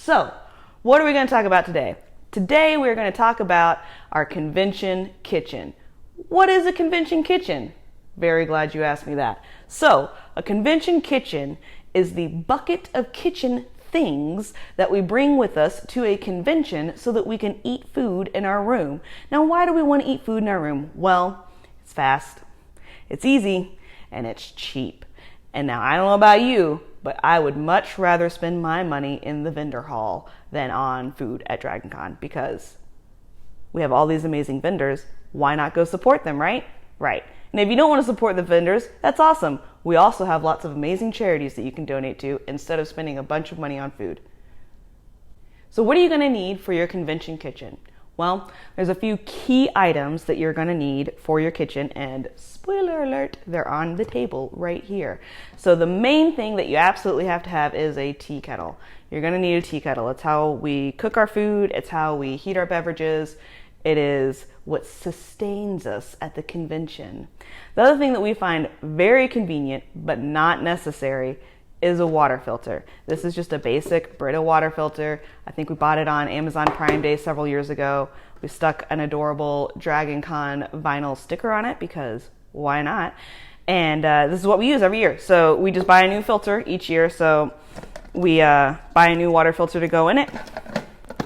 So, what are we going to talk about today? Today we're going to talk about our convention kitchen. What is a convention kitchen? Very glad you asked me that. So, a convention kitchen is the bucket of kitchen things that we bring with us to a convention so that we can eat food in our room. Now, why do we want to eat food in our room? Well, it's fast, it's easy, and it's cheap. And now, I don't know about you, but I would much rather spend my money in the vendor hall than on food at DragonCon because we have all these amazing vendors. Why not go support them, right? Right. And if you don't want to support the vendors, that's awesome. We also have lots of amazing charities that you can donate to instead of spending a bunch of money on food. So what are you going to need for your convention kitchen? Well, there's a few key items that you're going to need for your kitchen, and spoiler alert, they're on the table right here. So the main thing that you absolutely have to have is a tea kettle. You're going to need a tea kettle. It's how we cook our food. It's how we heat our beverages. It is what sustains us at the convention. The other thing that we find very convenient but not necessary is a water filter. This is just a basic Brita water filter. I think we bought it on Amazon Prime Day several years ago. We stuck an adorable DragonCon vinyl sticker on it because why not? And this is what we use every year. So we just buy a new filter each year. So we buy a new water filter to go in it,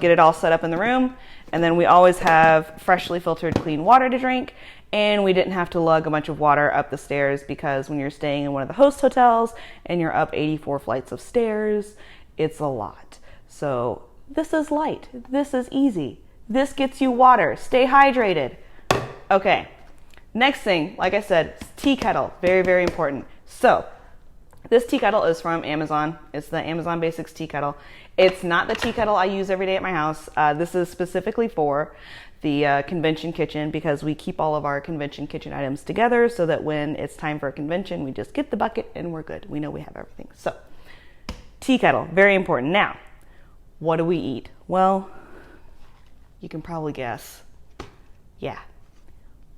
get it all set up in the room, and then we always have freshly filtered clean water to drink. And we didn't have to lug a bunch of water up the stairs because when you're staying in one of the host hotels and you're up 84 flights of stairs, it's a lot. So this is light. This is easy. This gets you water. Stay hydrated. Okay. Next thing, like I said, tea kettle. Very, very important. So this tea kettle is from Amazon. It's the Amazon Basics tea kettle. It's not the tea kettle I use every day at my house. This is specifically for the convention kitchen because we keep all of our convention kitchen items together so that when it's time for a convention, we just get the bucket and we're good. We know we have everything. So, tea kettle, very important. Now, what do we eat? Well, you can probably guess. Yeah,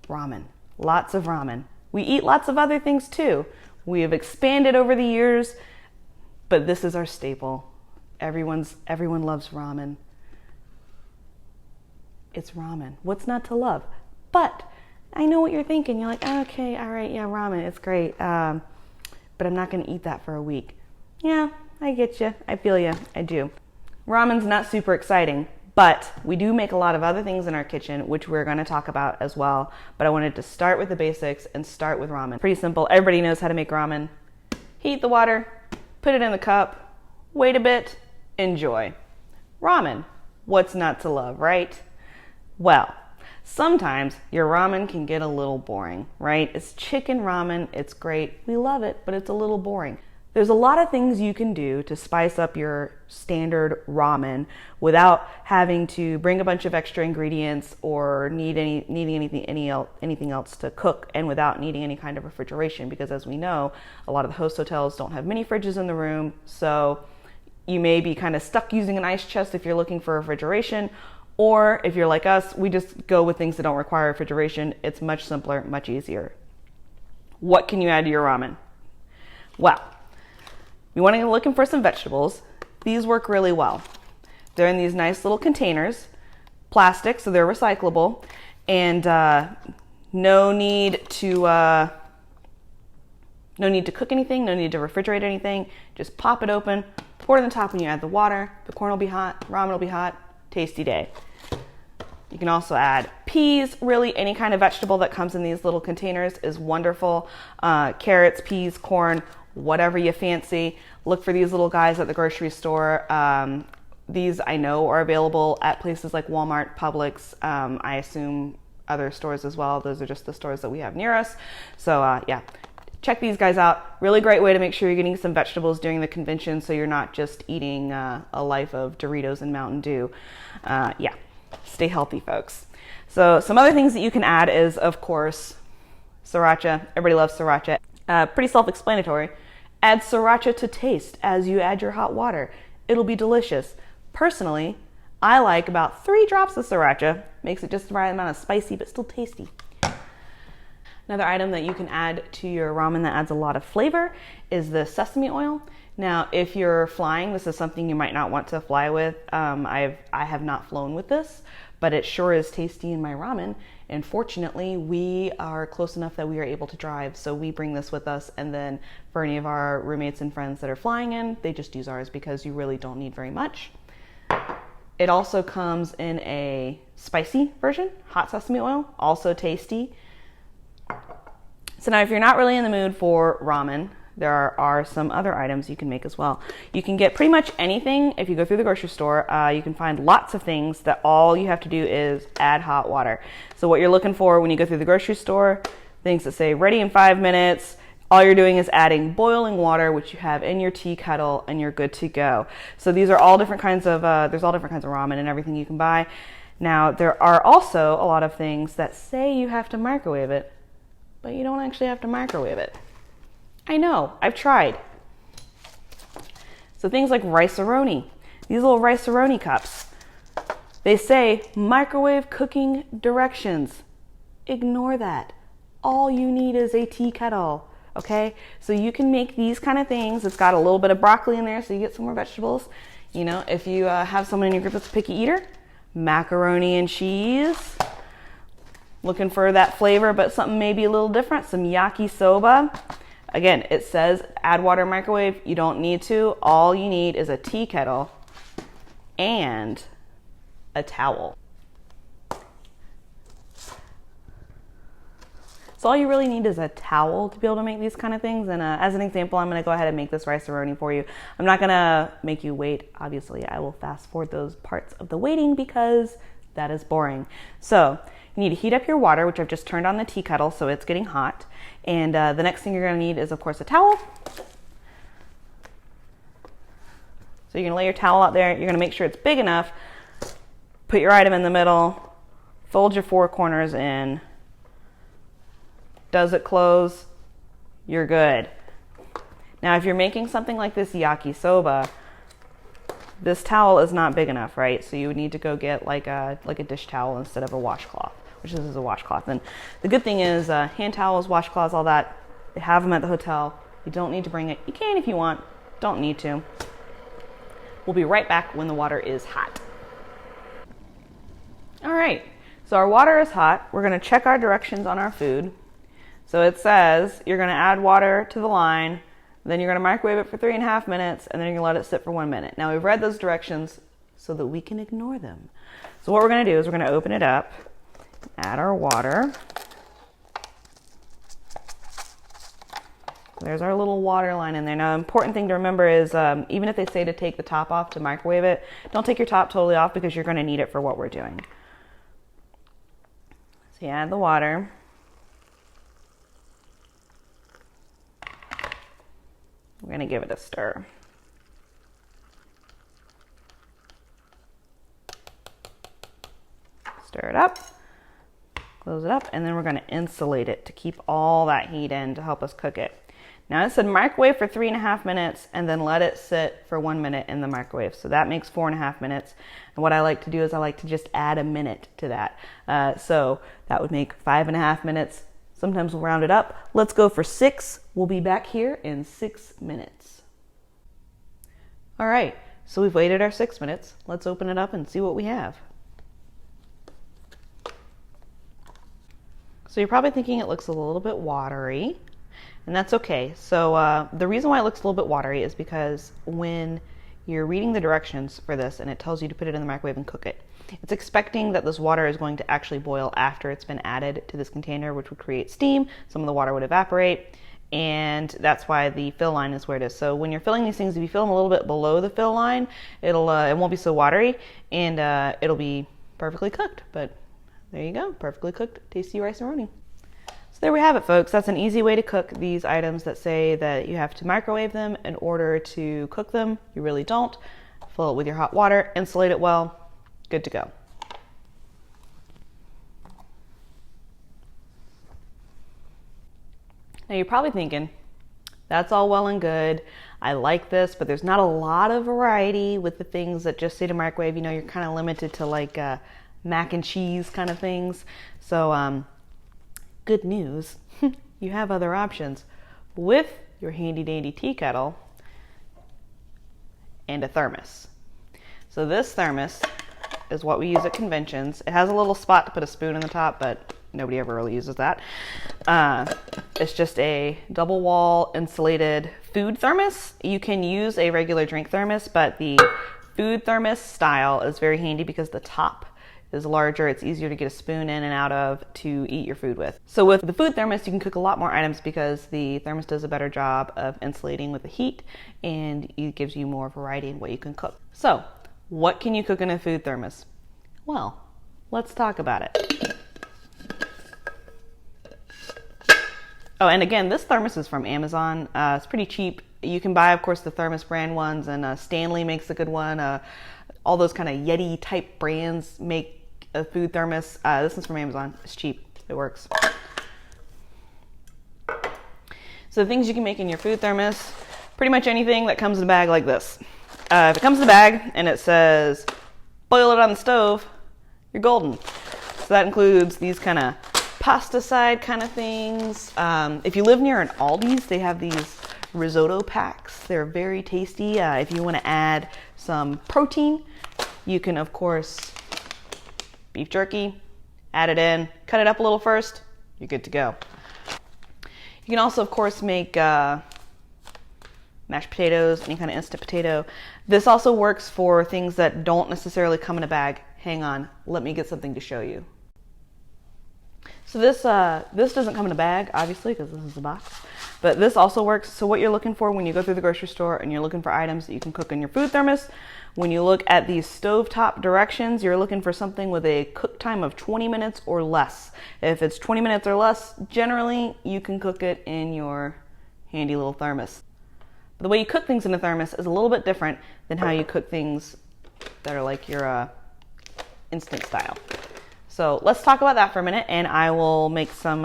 ramen. Lots of ramen. We eat lots of other things too. We have expanded over the years, but this is our staple. Everyone loves ramen. It's ramen. What's not to love? But I know what you're thinking. You're like, okay, all right, yeah, ramen, it's great. But I'm not going to eat that for a week. Yeah, I get you. I feel you. I do. Ramen's not super exciting, but we do make a lot of other things in our kitchen, which we're going to talk about as well. But I wanted to start with the basics and start with ramen. Pretty simple. Everybody knows how to make ramen. Heat the water, put it in the cup, wait a bit, enjoy. Ramen. What's not to love, right? Well, sometimes your ramen can get a little boring, right? It's chicken ramen, it's great, we love it, but it's a little boring. There's a lot of things you can do to spice up your standard ramen without having to bring a bunch of extra ingredients or needing anything else to cook, and without needing any kind of refrigeration, because as we know, a lot of the host hotels don't have mini fridges in the room, so you may be kind of stuck using an ice chest if you're looking for refrigeration. Or if you're like us, we just go with things that don't require refrigeration. It's much simpler, much easier. What can you add to your ramen? Well, you want to go looking for some vegetables. These work really well. They're in these nice little containers, plastic, so they're recyclable, and no need to cook anything, no need to refrigerate anything. Just pop it open, pour it on the top when you add the water. The corn will be hot, ramen will be hot. Tasty day. You can also add peas. Really, any kind of vegetable that comes in these little containers is wonderful. Carrots, peas, corn, whatever you fancy. Look for these little guys at the grocery store. These I know are available at places like Walmart, Publix. I assume other stores as well. Those are just the stores that we have near us. So yeah, check these guys out. Really great way to make sure you're getting some vegetables during the convention so you're not just eating a life of Doritos and Mountain Dew. Yeah, stay healthy, folks. So some other things that you can add is, of course, sriracha. Everybody loves sriracha. Pretty self-explanatory. Add sriracha to taste as you add your hot water. It'll be delicious. Personally, I like about 3 drops of sriracha. Makes it just the right amount of spicy, but still tasty. Another item that you can add to your ramen that adds a lot of flavor is the sesame oil. Now, if you're flying, this is something you might not want to fly with. I have not flown with this, but it sure is tasty in my ramen. And fortunately, we are close enough that we are able to drive, so we bring this with us. And then for any of our roommates and friends that are flying in, they just use ours because you really don't need very much. It also comes in a spicy version, hot sesame oil, also tasty. So now if you're not really in the mood for ramen, there are some other items you can make as well. You can get pretty much anything if you go through the grocery store. You can find lots of things that all you have to do is add hot water. So what you're looking for when you go through the grocery store, things that say ready in 5 minutes, all you're doing is adding boiling water, which you have in your tea kettle, and you're good to go. So these are all different kinds of, there's all different kinds of ramen and everything you can buy. Now, there are also a lot of things that say you have to microwave it, but you don't actually have to microwave it. I know, I've tried. So things like rice-a-roni, these little rice-a-roni cups, they say microwave cooking directions. Ignore that. All you need is a tea kettle, okay? So you can make these kind of things. It's got a little bit of broccoli in there so you get some more vegetables. You know, if you have someone in your group that's a picky eater, macaroni and cheese, looking for that flavor but something maybe a little different, some yakisoba. Again, it says add water, microwave. You don't need to. All you need is a tea kettle and a towel. So all you really need is a towel to be able to make these kind of things. And as an example, I'm going to go ahead and make this rice-a-roni for you. I'm not going to make you wait. Obviously, I will fast forward those parts of the waiting because that is boring. So you need to heat up your water, which I've just turned on the tea kettle, so it's getting hot. And the next thing you're going to need is, of course, a towel. So you're going to lay your towel out there. You're going to make sure it's big enough. Put your item in the middle. Fold your four corners in. Does it close? You're good. Now, if you're making something like this yakisoba, this towel is not big enough, right? So you would need to go get like a dish towel instead of a washcloth, which this is a washcloth. And the good thing is hand towels, washcloths, all that, they have them at the hotel. You don't need to bring it. You can if you want. Don't need to. We'll be right back when the water is hot. All right, so our water is hot. We're going to check our directions on our food. So it says you're going to add water to the line, then you're going to microwave it for 3.5 minutes, and then you're going to let it sit for 1 minute. Now, we've read those directions so that we can ignore them. So what we're going to do is we're going to open it up, add our water. There's our little water line in there. Now, the important thing to remember is even if they say to take the top off to microwave it, don't take your top totally off because you're going to need it for what we're doing. So you add the water. We're going to give it a stir. Stir it up, close it up, and then we're going to insulate it to keep all that heat in to help us cook it. Now it said microwave for 3.5 minutes and then let it sit for 1 minute in the microwave. So that makes 4.5 minutes. And what I like to do is I like to just add a minute to that. So that would make 5.5 minutes. Sometimes we'll round it up. Let's go for 6. We'll be back here in 6 minutes. All right, so we've waited our 6 minutes. Let's open it up and see what we have. So you're probably thinking it looks a little bit watery, and that's okay. So the reason why it looks a little bit watery is because when you're reading the directions for this and it tells you to put it in the microwave and cook it, it's expecting that this water is going to actually boil after it's been added to this container, which would create steam. Some of the water would evaporate, and that's why the fill line is where it is. So when you're filling these things, if you fill them a little bit below the fill line, it won't be so watery, and it'll be perfectly cooked. But there you go, perfectly cooked, tasty rice-a-roni. So there we have it, folks. That's an easy way to cook these items that say that you have to microwave them in order to cook them. You really don't. Fill it with your hot water, insulate it well. Good to go. Now you're probably thinking, that's all well and good. I like this, but there's not a lot of variety with the things that just say to microwave. You know, you're kind of limited to like mac and cheese kind of things. So good news, you have other options. With your handy dandy tea kettle, and a thermos. So this thermos is what we use at conventions. It has a little spot to put a spoon in the top, but nobody ever really uses that. It's just a double wall insulated food thermos. You can use a regular drink thermos, but the food thermos style is very handy because the top is larger. It's easier to get a spoon in and out of to eat your food with. So with the food thermos, you can cook a lot more items because the thermos does a better job of insulating with the heat, and it gives you more variety in what you can cook. So what can you cook in a food thermos? Well, let's talk about it. Oh, and again, this thermos is from Amazon. It's pretty cheap. You can buy, of course, the thermos brand ones, and Stanley makes a good one. All those kind of Yeti type brands make a food thermos. This one's from Amazon. It's cheap. It works. So the things you can make in your food thermos, pretty much anything that comes in a bag like this. If it comes in a bag and it says, boil it on the stove, you're golden. So that includes these kind of pasta side kind of things. If you live near an Aldi's, they have these risotto packs. They're very tasty. If you want to add some protein, you can, of course, beef jerky, add it in, cut it up a little first, you're good to go. You can also, of course, make mashed potatoes, any kind of instant potato. This also works for things that don't necessarily come in a bag. Hang on, let me get something to show you. So this doesn't come in a bag, obviously, because this is a box. But this also works. So what you're looking for when you go through the grocery store and you're looking for items that you can cook in your food thermos, when you look at these stovetop directions, you're looking for something with a cook time of 20 minutes or less. If it's 20 minutes or less, generally you can cook it in your handy little thermos. The way you cook things in a thermos is a little bit different than how you cook things that are like your instant style. So let's talk about that for a minute, and I will make some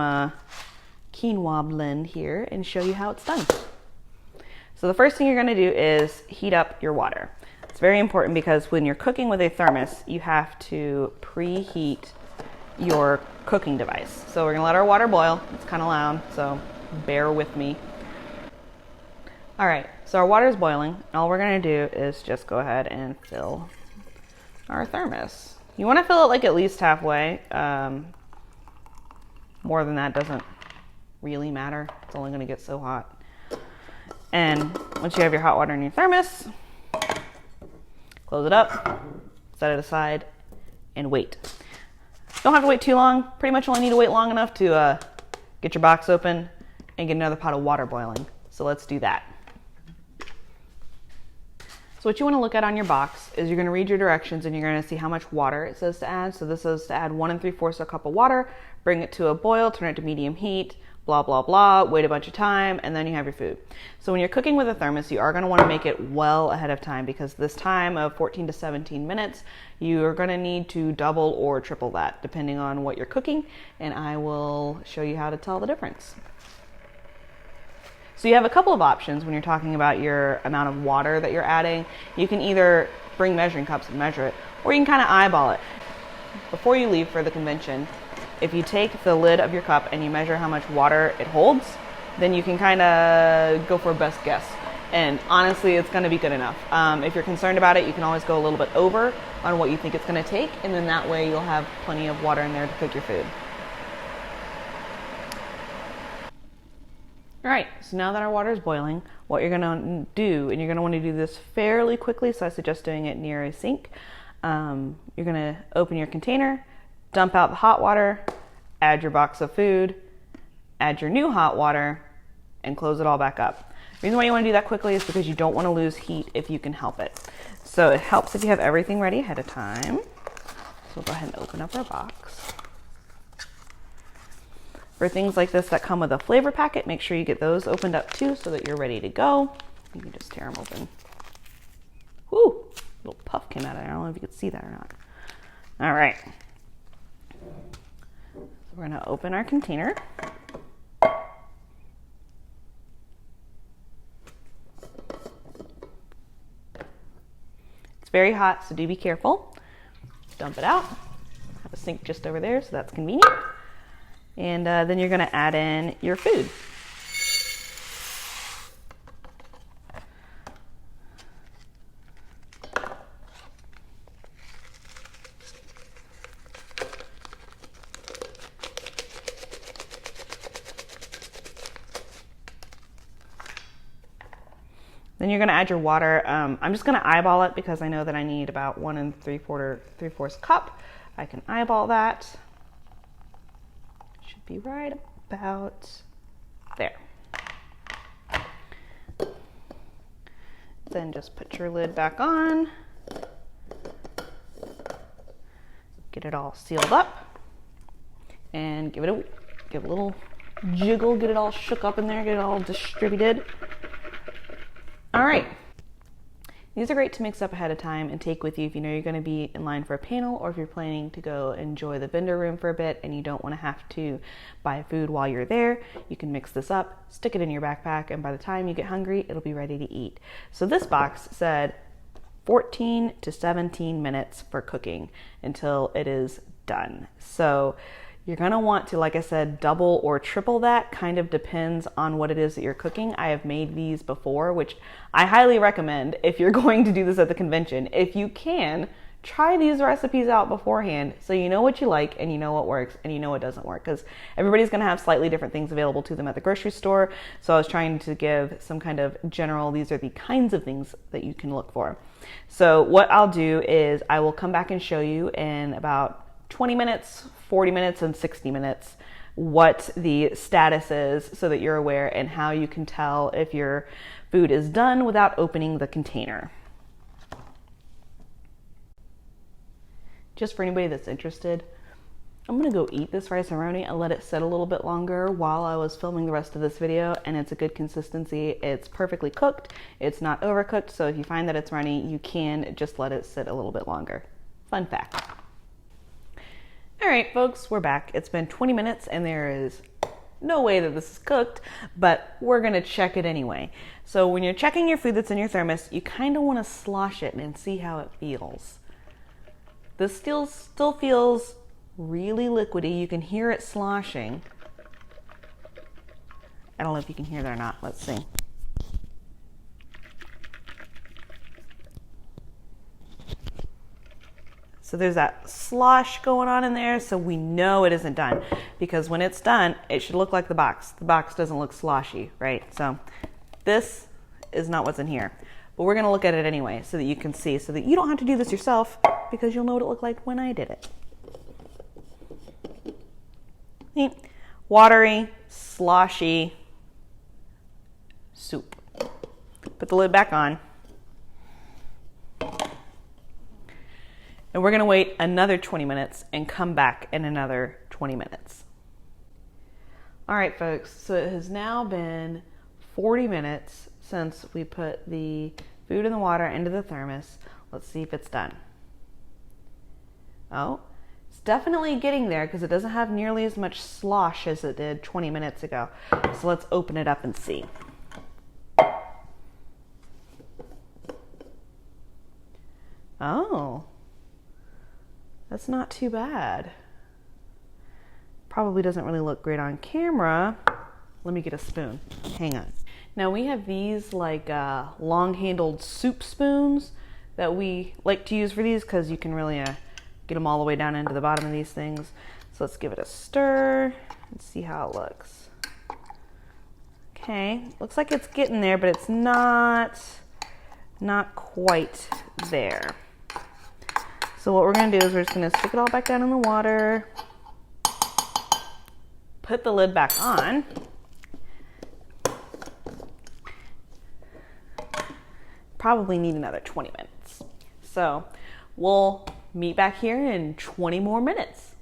quinoa blend here and show you how it's done. So the first thing you're going to do is heat up your water. It's very important because when you're cooking with a thermos, you have to preheat your cooking device. So we're going to let our water boil. It's kind of loud, so bear with me. All right, so our water is boiling. All we're going to do is just go ahead and fill our thermos. You want to fill it like at least halfway. More than that doesn't really matter. It's only going to get so hot. And once you have your hot water in your thermos, close it up, set it aside, and wait. Don't have to wait too long. Pretty much only need to wait long enough to get your box open and get another pot of water boiling. So let's do that. So what you want to look at on your box is you're going to read your directions and you're going to see how much water it says to add. So this says to add 1 3/4 cup of water, bring it to a boil, turn it to medium heat, blah, blah, blah, wait a bunch of time, and then you have your food. So when you're cooking with a thermos, you are going to want to make it well ahead of time because this time of 14 to 17 minutes, you are going to need to double or triple that depending on what you're cooking, and I will show you how to tell the difference. So you have a couple of options when you're talking about your amount of water that you're adding. You can either bring measuring cups and measure it, or you can kind of eyeball it. Before you leave for the convention, if you take the lid of your cup and you measure how much water it holds, then you can kind of go for a best guess. And honestly, it's going to be good enough. If you're concerned about it, you can always go a little bit over on what you think it's going to take, and then that way you'll have plenty of water in there to cook your food. All right, so now that our water is boiling, what you're gonna do, and you're gonna wanna do this fairly quickly, so I suggest doing it near a sink. You're gonna open your container, dump out the hot water, add your box of food, add your new hot water, and close it all back up. The reason why you wanna do that quickly is because you don't wanna lose heat if you can help it. So it helps if you have everything ready ahead of time. So we'll go ahead and open up our box. For things like this that come with a flavor packet, make sure you get those opened up too so that you're ready to go. You can just tear them open. Whoo, a little puff came out of there. I don't know if you could see that or not. All right. So we're gonna open our container. It's very hot, so do be careful. Dump it out. Have a sink just over there, so that's convenient. And then you're going to add in your food. Then you're gonna add your water. I'm just gonna eyeball it because I know that I need about 1 3/4 cup. I can eyeball that. Should be right about there. Then just put your lid back on. Get it all sealed up and give it a little jiggle, get it all shook up in there, get it all distributed. All right. These are great to mix up ahead of time and take with you if you know you're going to be in line for a panel, or if you're planning to go enjoy the vendor room for a bit and you don't want to have to buy food while you're there. You can mix this up, stick it in your backpack, and by the time you get hungry, it'll be ready to eat. So this box said 14 to 17 minutes for cooking until it is done. So you're gonna want to, like I said, double or triple that. Kind of depends on what it is that you're cooking. I have made these before, which I highly recommend if you're going to do this at the convention. If you can, try these recipes out beforehand so you know what you like and you know what works and you know what doesn't work, because everybody's gonna have slightly different things available to them at the grocery store. So I was trying to give some kind of general, these are the kinds of things that you can look for. So what I'll do is I will come back and show you in about 20 minutes, 40 minutes, and 60 minutes what the status is so that you're aware, and how you can tell if your food is done without opening the container. Just for anybody that's interested, I'm gonna go eat this rice-a-roni and let it sit a little bit longer while I was filming the rest of this video, and it's a good consistency. It's perfectly cooked, it's not overcooked, so if you find that it's runny, you can just let it sit a little bit longer. Fun fact. All right, folks, we're back. It's been 20 minutes and there is no way that this is cooked, but we're gonna check it anyway. So when you're checking your food that's in your thermos, you kind of wanna slosh it and see how it feels. This still feels really liquidy. You can hear it sloshing. I don't know if you can hear that or not. Let's see. So there's that slosh going on in there, so we know it isn't done, because when it's done, it should look like the box. The box doesn't look sloshy, right? So this is not what's in here, but we're gonna look at it anyway so that you can see, so that you don't have to do this yourself, because you'll know what it looked like when I did it. See? Watery, sloshy soup. Put the lid back on. And we're gonna wait another 20 minutes and come back in another 20 minutes. All right, folks, so it has now been 40 minutes since we put the food and the water into the thermos. Let's see if it's done. Oh, it's definitely getting there, because it doesn't have nearly as much slosh as it did 20 minutes ago. So let's open it up and see. Oh. That's not too bad. Probably doesn't really look great on camera. Let me get a spoon. Hang on. Now we have these like long-handled soup spoons that we like to use for these, because you can really get them all the way down into the bottom of these things. So let's give it a stir and see how it looks. Okay, looks like it's getting there, but it's not quite there. So what we're gonna do is we're just gonna stick it all back down in the water, put the lid back on, probably need another 20 minutes. So we'll meet back here in 20 more minutes.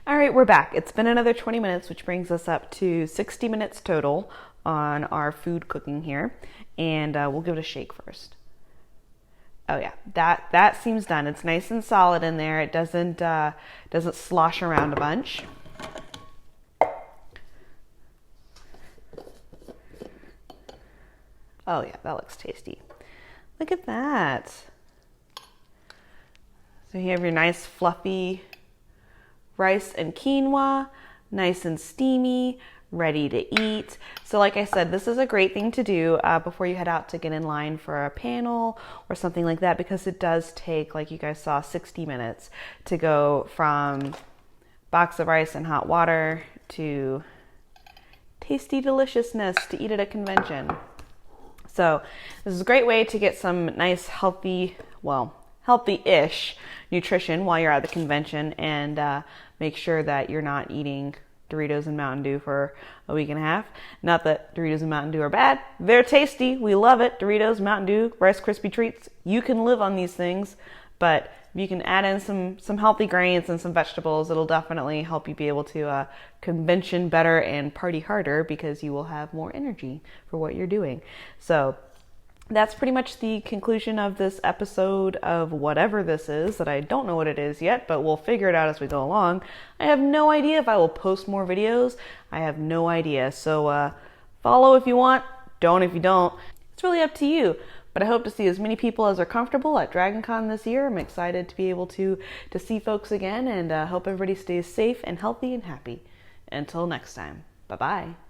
All right, we're back. It's been another 20 minutes, which brings us up to 60 minutes total on our food cooking here. And we'll give it a shake first. Oh yeah, that seems done. It's nice and solid in there. It doesn't slosh around a bunch. Oh yeah, that looks tasty. Look at that. So you have your nice fluffy rice and quinoa, nice and steamy, ready to eat. So like I said, this is a great thing to do before you head out to get in line for a panel or something like that, because it does take, like you guys saw, 60 minutes to go from box of rice and hot water to tasty deliciousness to eat at a convention. So this is a great way to get some nice healthy, healthy-ish nutrition while you're at the convention, and make sure that you're not eating Doritos and Mountain Dew for a week and a half. Not that Doritos and Mountain Dew are bad. They're tasty. We love it. Doritos, Mountain Dew, Rice Krispie treats. You can live on these things, but if you can add in some healthy grains and some vegetables, it'll definitely help you be able to convention better and party harder, because you will have more energy for what you're doing. So that's pretty much the conclusion of this episode of whatever this is, that I don't know what it is yet, but we'll figure it out as we go along. I have no idea if I will post more videos. I have no idea. So follow if you want, don't if you don't. It's really up to you. But I hope to see as many people as are comfortable at DragonCon this year. I'm excited to be able to see folks again, and hope everybody stays safe and healthy and happy. Until next time, bye-bye.